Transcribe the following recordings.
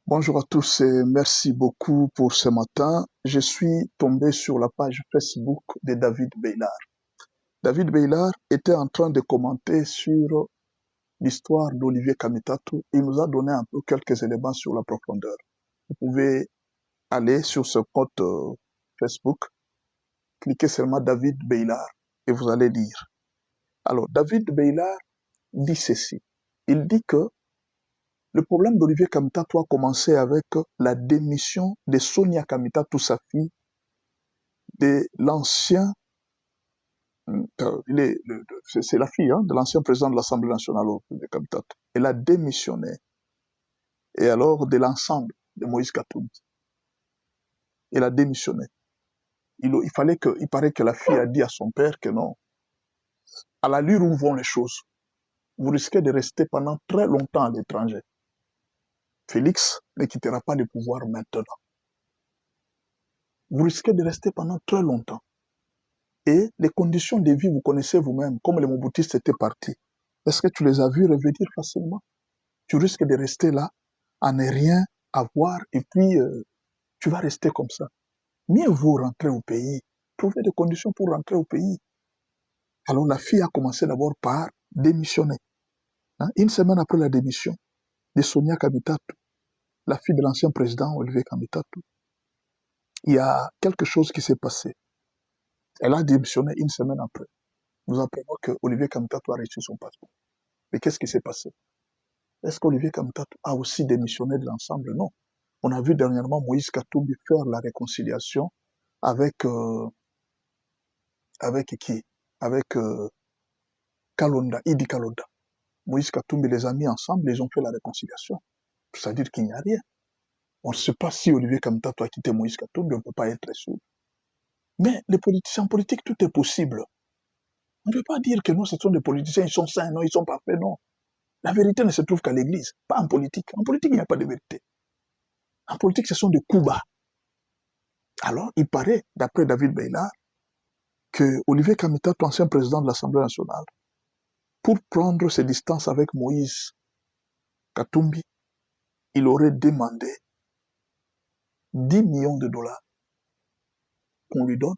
Bonjour à tous et merci beaucoup pour ce matin. Je suis tombé sur la page Facebook de David Beylard. David Beylard était en train de commenter sur l'histoire d'Olivier Kamitatu. Il nous a donné un peu quelques éléments sur la profondeur. Vous pouvez aller sur ce compte Facebook, cliquez seulement David Beylard et vous allez lire. Alors, David Beylard dit ceci. Il dit que le problème d'Olivier Kamitatu a commencé avec la démission de Sonia Kamitatu, sa fille, de l'ancien, c'est la fille de l'ancien président de l'Assemblée nationale, Olivier Kamitatu. Elle a démissionné. Et alors, de l'ensemble de Moïse Katumbi, elle a démissionné. Il paraît que la fille a dit à son père que non, à l'allure où vont les choses, vous risquez de rester pendant très longtemps à l'étranger. Félix ne quittera pas le pouvoir maintenant. Vous risquez de rester pendant très longtemps. Et les conditions de vie, vous connaissez vous-même, comme les Mobutistes étaient partis. Est-ce que tu les as vus revenir facilement? Tu risques de rester là, à ne rien avoir, et puis tu vas rester comme ça. Mieux vaut rentrer au pays, trouver des conditions pour rentrer au pays. Alors la fille a commencé d'abord par démissionner. Une semaine après la démission de Sonia Kamitatu, la fille de l'ancien président Olivier Kamitatu, il y a quelque chose qui s'est passé. Elle a démissionné une semaine après. Nous apprenons que Olivier Kamitatu a reçu son passeport. Mais qu'est-ce qui s'est passé? Est-ce qu'Olivier Kamitatu a aussi démissionné de l'ensemble? Non. On a vu dernièrement Moïse Katumbi faire la réconciliation avec qui? Avec Kalonda, Idi Kalonda. Moïse Katumbi les a mis ensemble, ils ont fait la réconciliation. C'est-à-dire qu'il n'y a rien. On ne sait pas si Olivier Kamitatu a quitté Moïse Katumbi, on ne peut pas être sûr. Mais les politiciens politiques, tout est possible. On ne peut pas dire que non, ce sont des politiciens, ils sont sains, non, ils sont parfaits, non. La vérité ne se trouve qu'à l'église, pas en politique. En politique, il n'y a pas de vérité. En politique, ce sont des coups bas. Alors, il paraît, d'après David Beylard, que Olivier Kamitatu, ancien président de l'Assemblée nationale, pour prendre ses distances avec Moïse Katumbi, il aurait demandé 10 millions de dollars qu'on lui donne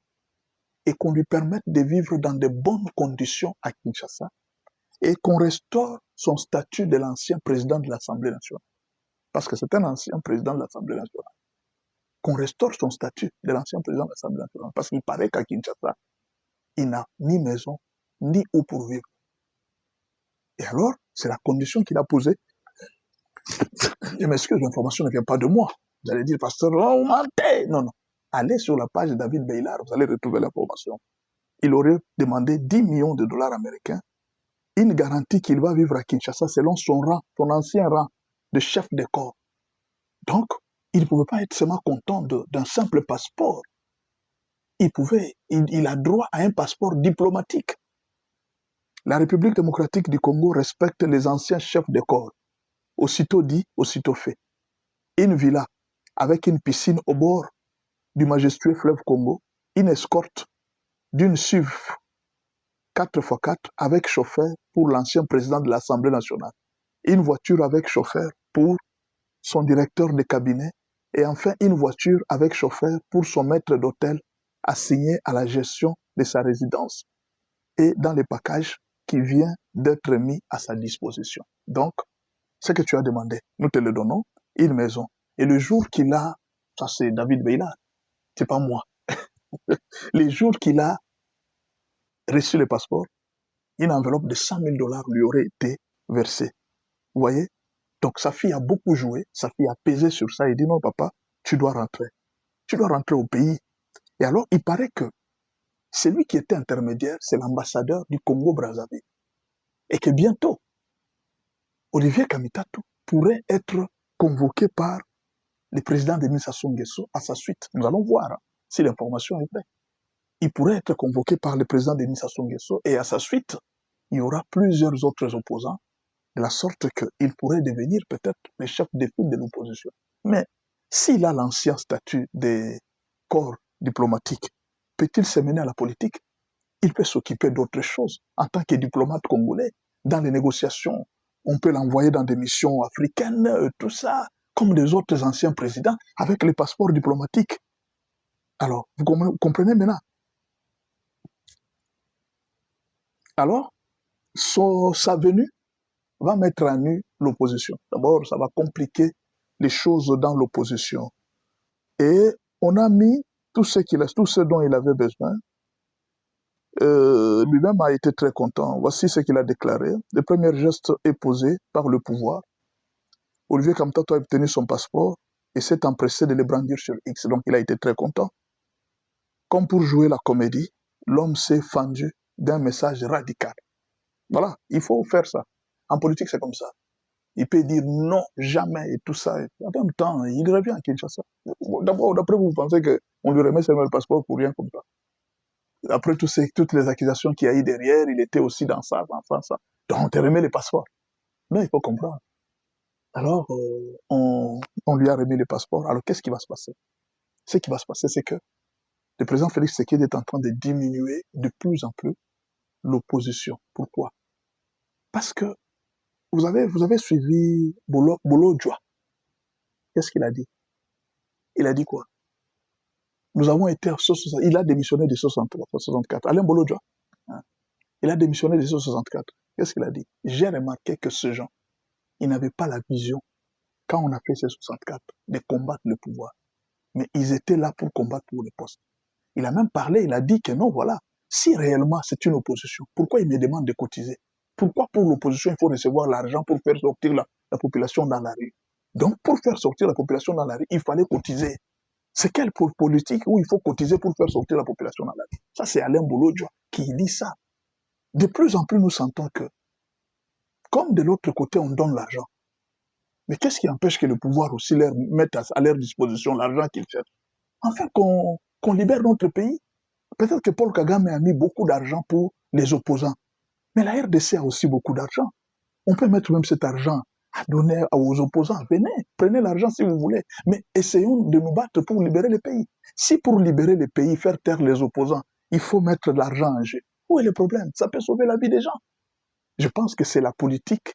et qu'on lui permette de vivre dans de bonnes conditions à Kinshasa et qu'on restaure son statut de l'ancien président de l'Assemblée nationale. Parce que c'est un ancien président de l'Assemblée nationale. Qu'on restaure son statut de l'ancien président de l'Assemblée nationale. Parce qu'il paraît qu'à Kinshasa, il n'a ni maison, ni où pour vivre. Et alors, c'est la condition qu'il a posée. Je m'excuse, l'information ne vient pas de moi. Vous allez dire, pasteur, oh, mentez. Non, non. Allez sur la page de David Beylard, vous allez retrouver l'information. Il aurait demandé 10 millions de dollars américains, une garantie qu'il va vivre à Kinshasa selon son rang, son ancien rang de chef de corps. Donc, il ne pouvait pas être seulement content d'un simple passeport. Il a droit à un passeport diplomatique. La République démocratique du Congo respecte les anciens chefs de corps. Aussitôt dit, aussitôt fait. Une villa avec une piscine au bord du majestueux fleuve Congo, une escorte d'une SUV 4x4 avec chauffeur pour l'ancien président de l'Assemblée nationale, une voiture avec chauffeur pour son directeur de cabinet et enfin une voiture avec chauffeur pour son maître d'hôtel assigné à la gestion de sa résidence et dans les packages qui vient d'être mis à sa disposition. Donc, ce que tu as demandé, nous te le donnons, une maison. Et le jour qu'il a, ça c'est David Beylard, c'est pas moi, les jours qu'il a reçu le passeport, une enveloppe de 100 000 dollars lui aurait été versée. Vous voyez? Donc sa fille a beaucoup joué, sa fille a pesé sur ça et dit non papa, tu dois rentrer. Tu dois rentrer au pays. Et alors, il paraît que celui qui était intermédiaire, c'est l'ambassadeur du Congo-Brazzaville. Et que bientôt, Olivier Kamitatu pourrait être convoqué par le président Denis Sassou Nguesso à sa suite. Nous allons voir si l'information est vraie. Il pourrait être convoqué par le président Denis Sassou Nguesso et à sa suite, il y aura plusieurs autres opposants de la sorte qu'il pourrait devenir peut-être le chef de file de l'opposition. Mais s'il a l'ancien statut des corps diplomatiques, peut-il se mener à la politique? Il peut s'occuper d'autres choses en tant que diplomate congolais dans les négociations. On peut l'envoyer dans des missions africaines, tout ça, comme des autres anciens présidents, avec les passeports diplomatiques. Alors, vous comprenez maintenant? Alors, sa venue va mettre à nu l'opposition. D'abord, ça va compliquer les choses dans l'opposition. Et on a mis tout ce dont il avait besoin. Lui-même a été très content. Voici ce qu'il a déclaré. Le premier geste est posé par le pouvoir. Olivier Kamtato a obtenu son passeport et s'est empressé de le brandir sur X. Donc il a été très content. Comme pour jouer la comédie, l'homme s'est fendu d'un message radical. Voilà, il faut faire ça. En politique, c'est comme ça. Il peut dire non, jamais, et tout ça. En même temps, il revient à Kinshasa. D'abord, d'après vous pensez qu'on lui remet seulement le passeport pour rien comme ça. Après toutes les accusations qu'il y a eu derrière, il était aussi dans ça. Donc, on te remet les passeports. Non, il faut comprendre. Alors, on lui a remis les passeports. Alors, qu'est-ce qui va se passer? Ce qui va se passer, c'est que le président Félix Tshisekedi est en train de diminuer de plus en plus l'opposition. Pourquoi? Parce que vous avez suivi Bolo Djoua. Qu'est-ce qu'il a dit? Il a dit quoi? Nous avons été... Il a démissionné de 64. Alain Bolo Djoua. Hein? Il a démissionné de 64. Qu'est-ce qu'il a dit? J'ai remarqué que ce gens, ils n'avaient pas la vision, quand on a fait ces 64, de combattre le pouvoir. Mais ils étaient là pour combattre pour le poste. Il a même parlé, il a dit que non, voilà, si réellement c'est une opposition, pourquoi il me demande de cotiser? Pourquoi pour l'opposition, il faut recevoir l'argent pour faire sortir la population dans la rue? Donc, pour faire sortir la population dans la rue, il fallait cotiser. C'est quelle politique où il faut cotiser pour faire sortir la population dans la rue? Ça, c'est Alain Bolo Djoua qui dit ça. De plus en plus, nous sentons que, comme de l'autre côté, on donne l'argent, mais qu'est-ce qui empêche que le pouvoir aussi leur mette à leur disposition l'argent qu'ils cherchent? Enfin, qu'on libère notre pays. Peut-être que Paul Kagame a mis beaucoup d'argent pour les opposants. Mais la RDC a aussi beaucoup d'argent. On peut mettre même cet argent à donner aux opposants. Venez, prenez l'argent si vous voulez. Mais essayons de nous battre pour libérer le pays. Si pour libérer le pays, faire taire les opposants, il faut mettre de l'argent en jeu, où est le problème? Ça peut sauver la vie des gens. Je pense que c'est la politique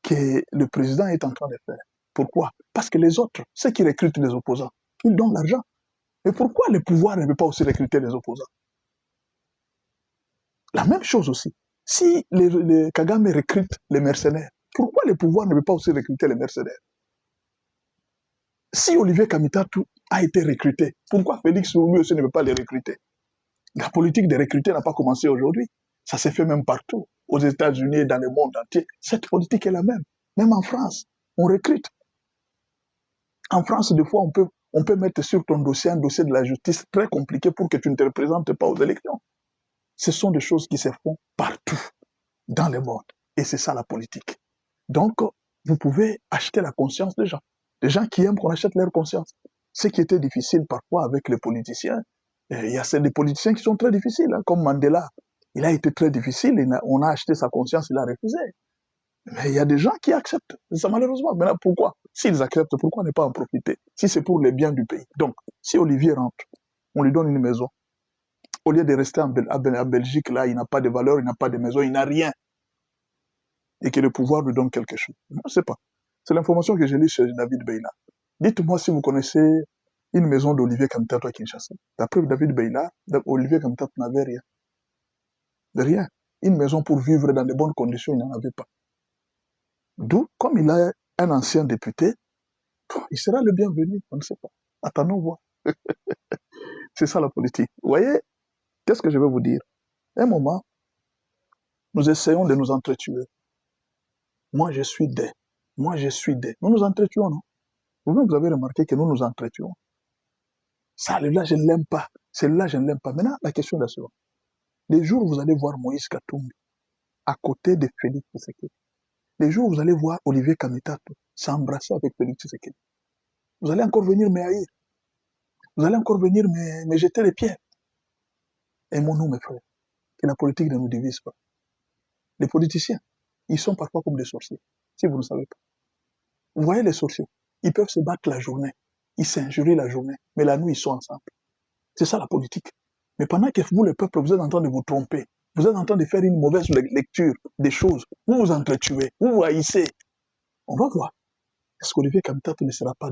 que le président est en train de faire. Pourquoi? Parce que les autres, ceux qui recrutent les opposants, ils donnent l'argent. Mais pourquoi le pouvoir ne veut pas aussi recruter les opposants? La même chose aussi. Si les Kagame recrutent les mercenaires, pourquoi le pouvoir ne veut pas aussi recruter les mercenaires? Si Olivier Kamitatu a été recruté, pourquoi Félix lui aussi ne veut pas les recruter? La politique de recruter n'a pas commencé aujourd'hui. Ça s'est fait même partout. Aux États-Unis et dans le monde entier. Cette politique est la même. Même en France, on recrute. En France, des fois, on peut mettre sur ton dossier un dossier de la justice très compliqué pour que tu ne te représentes pas aux élections. Ce sont des choses qui se font partout dans le monde. Et c'est ça la politique. Donc, vous pouvez acheter la conscience des gens. Des gens qui aiment qu'on achète leur conscience. Ce qui était difficile parfois avec les politiciens, il y a des politiciens qui sont très difficiles, hein, comme Mandela. Il a été très difficile, on a acheté sa conscience, il a refusé. Mais il y a des gens qui acceptent. Ça, malheureusement. Maintenant, pourquoi? S'ils acceptent, pourquoi ne pas en profiter? Si c'est pour les biens du pays. Donc, si Olivier rentre, on lui donne une maison. Au lieu de rester en Belgique, là, il n'a pas de valeur, il n'a pas de maison, il n'a rien. Et que le pouvoir lui donne quelque chose. Je ne sais pas. C'est l'information que j'ai lue chez David Beila. Dites-moi si vous connaissez une maison d'Olivier Kamtato à Kinshasa. D'après David Beila, Olivier Kamtato n'avait rien. Rien. Une maison pour vivre dans de bonnes conditions, il n'en avait pas. D'où, comme il a un ancien député, il sera le bienvenu, on ne sait pas. Attendons voir. C'est ça la politique. Vous voyez, qu'est-ce que je vais vous dire? À un moment, nous essayons de nous entretuer. Moi, je suis des. Moi, je suis des. Nous nous entretuons, non? Vous-même, vous avez remarqué que nous nous entretuons. Ça, là, je ne l'aime pas. Celle-là, je ne l'aime pas. Maintenant, la question est la suivante. Les jours où vous allez voir Moïse Katumbi à côté de Félix Tshisekedi, les jours où vous allez voir Olivier Kamitato s'embrasser avec Félix Tshisekedi, vous allez encore venir me haïr. Vous allez encore venir me jeter les pierres. Aimons-nous, mes frères, que la politique ne nous divise pas. Les politiciens, ils sont parfois comme des sorciers, si vous ne savez pas. Vous voyez les sorciers, ils peuvent se battre la journée, ils s'injurient la journée, mais la nuit, ils sont ensemble. C'est ça la politique. Mais pendant que vous, le peuple, vous êtes en train de vous tromper, vous êtes en train de faire une mauvaise lecture des choses, vous vous entretuez, vous vous haïssez. On va voir. est-ce qu'Olivier Kamitato ne sera pas